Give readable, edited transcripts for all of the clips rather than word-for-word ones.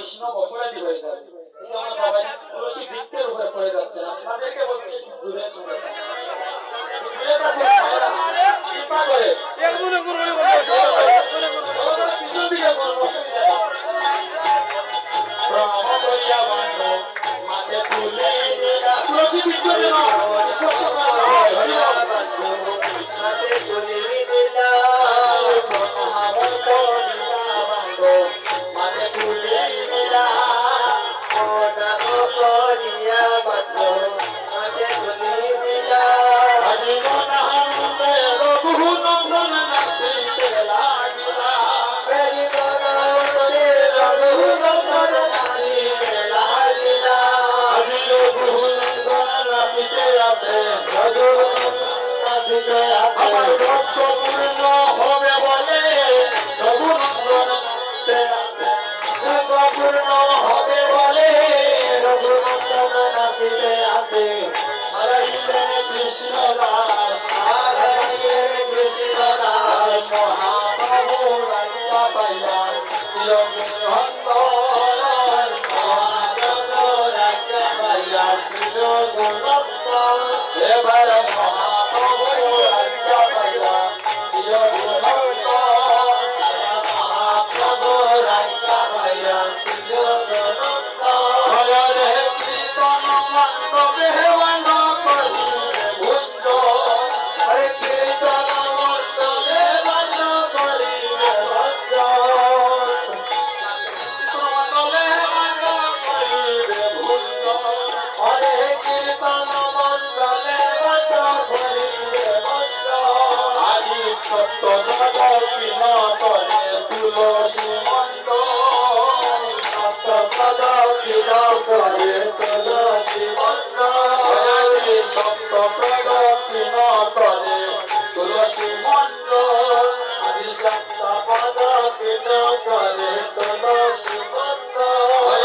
বৈষ্ণব অপরাধী হয়ে যাবে। এই আমার বাবাজি তুলসী বৃক্ষের উপরে পড়ে যাচ্ছেন, আপনাদেরকে বলছি একটু দূরে সরে কৃপা করে পিছন দিকে বলবো, অসুবিধা নেই। প্রণাম করিয়া বান্ধব মাকে তুলে নিয়া তুলসী বৃক্ষ যেন স্পর্শ করা হয়। হরিবল মাকে তুলে নিলা প্রণাম করিয়া বান্ধব মাকে তুলে নিয়া প্রণাম করিয়া বান্ধব মাকে তুলে নিলা জীবনানন্দে রঘুনন্দন নাচিতে লাগিলা। জীবনানন্দে রঘুনন্দন নাচিতে লাগিলা আজি রঘুনন্দন নাচিতে আছে, নাচিতে আছে আমার ভক্ত পূর্ণ হবে বলে রঘুনন্দন নাচিতে আছে। পূর্ণ হবে বলে রঘুনন্দন নাচিতে আছে হারাইলেন কৃষ্ণ দাস কৃষ্ণ দাস মহাপ্রভু রাজ্ঞা পাইয়া চিরগুণন্দন। এবার মহাপ্রভু রাজ্ঞা পাইয়া চিরগুণন্দন। হরে কীর্তন মণ্ডপে হেবান করিলে ভুঞ্জ। মণ্ডলে হেবান করিলে ভুঞ্জ। আজি সত্য জগৎ করে তুলসী মন্দ। আজি সত্য প্রগতি ন করে তুলসী মন্দ।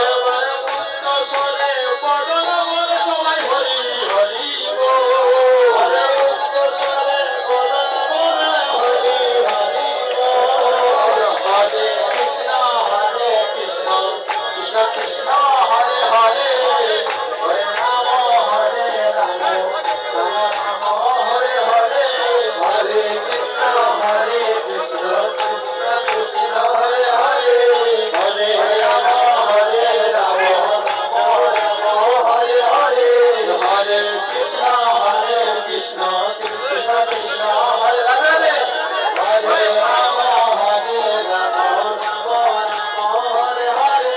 এবার উচ্চ স্বরে বদন বলে সবাই হরি হরি বল। হরে কৃষ্ণ কৃষ্ণ কৃষ্ণ হরে হরে, হরে রাম রাম রাম হরে হরে। হরে কৃষ্ণ কৃষ্ণ কৃষ্ণ হরে হরে হরে রাম হরে রাম রাম হরে হরে হরে কৃষ্ণ কৃষ্ণ কৃষ্ণ কৃষ্ণ হরে রাধে। হরে রাম হরে রাম হরে হরে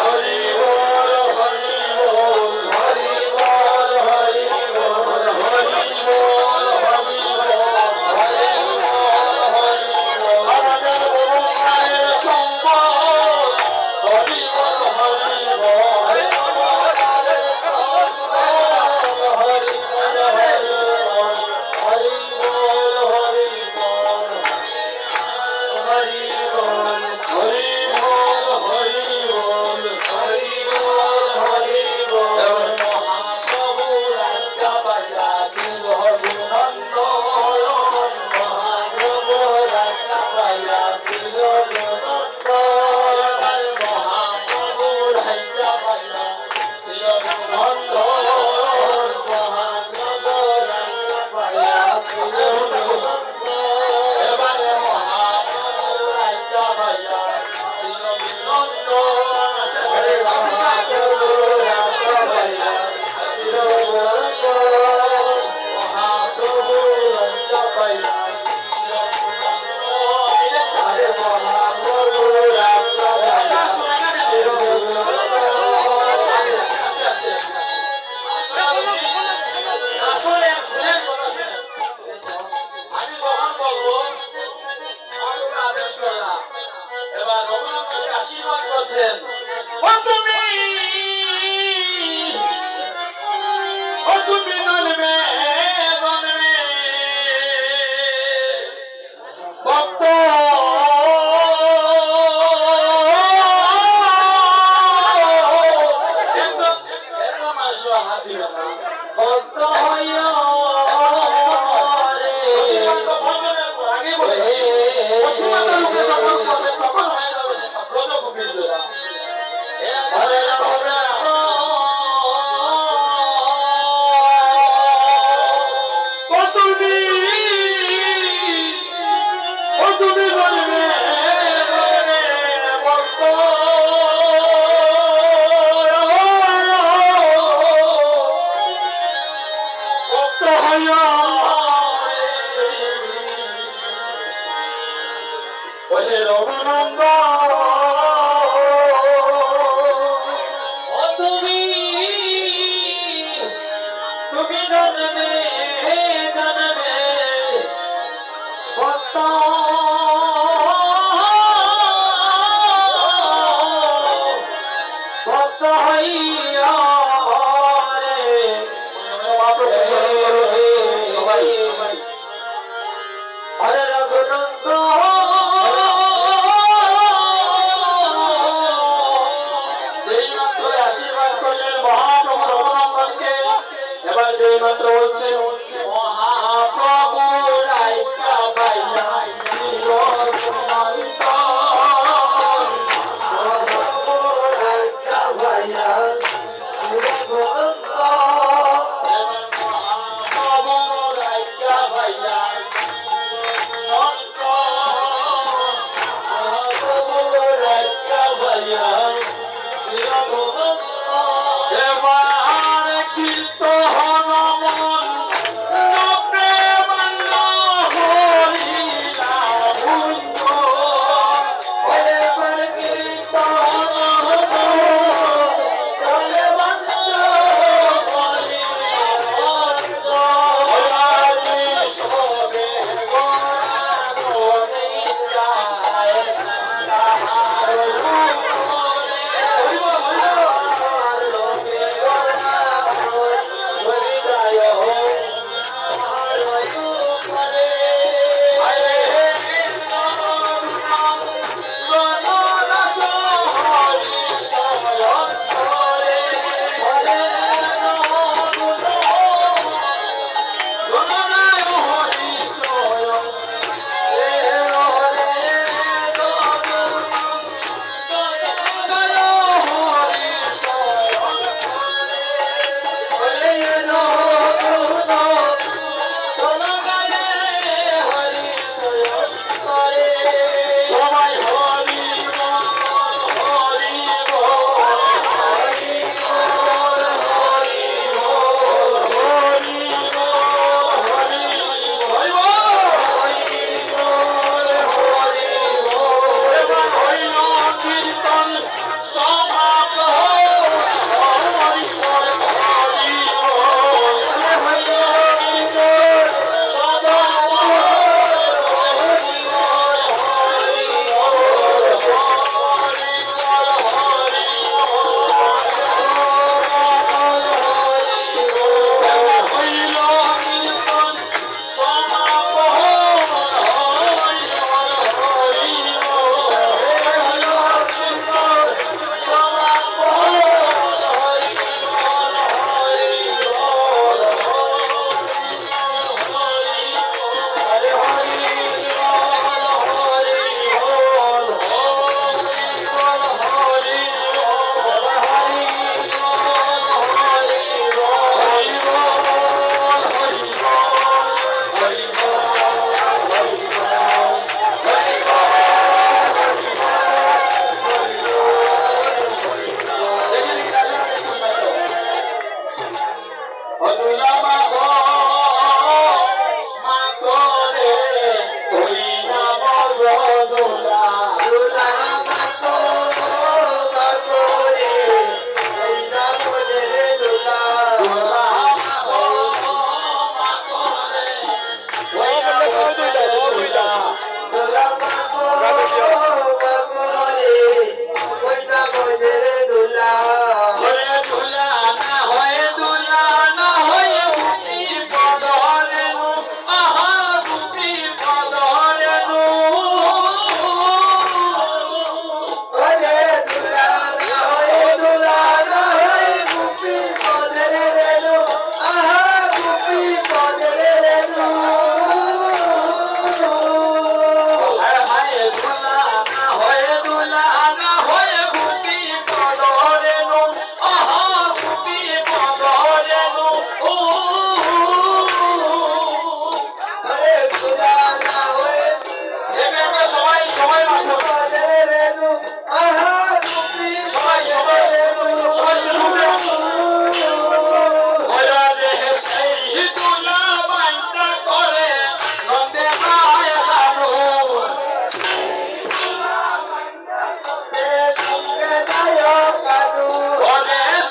হরি বল হরি বল হরি বল হরি বল হরি বল হরি বল হরি বল হরি বল আমাদের গুরু মায়ের সম্পদ। হরি বল হরি বল হরি বল হরি বল। এবার মহাপ্রভু রাজ্ঞা পাইয়া সিংহ গুণন্দন। এবার মহাপ্রভু রাজ্ঞা পাইয়া চিরগুণন্দন। এবারে মহাপ্রভু রাজ্ঞা পাইয়া চিরগুণন্দন। মহাপ্রভু রাজ্ঞা পাইয়া আমি কখন বলবো আদেশ করলাম। এবার রঘুনাথকে আশীর্বাদ করছেন। ও তুমি জন্মে জন্মে ভক্ত হাতি ভক্ত হইয়া আগে বলেছি পশুমাতার উপরে যখন করবে তখন হয়ে যাবে সেটা ব্রজ গোপীর দ্বারা।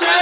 সে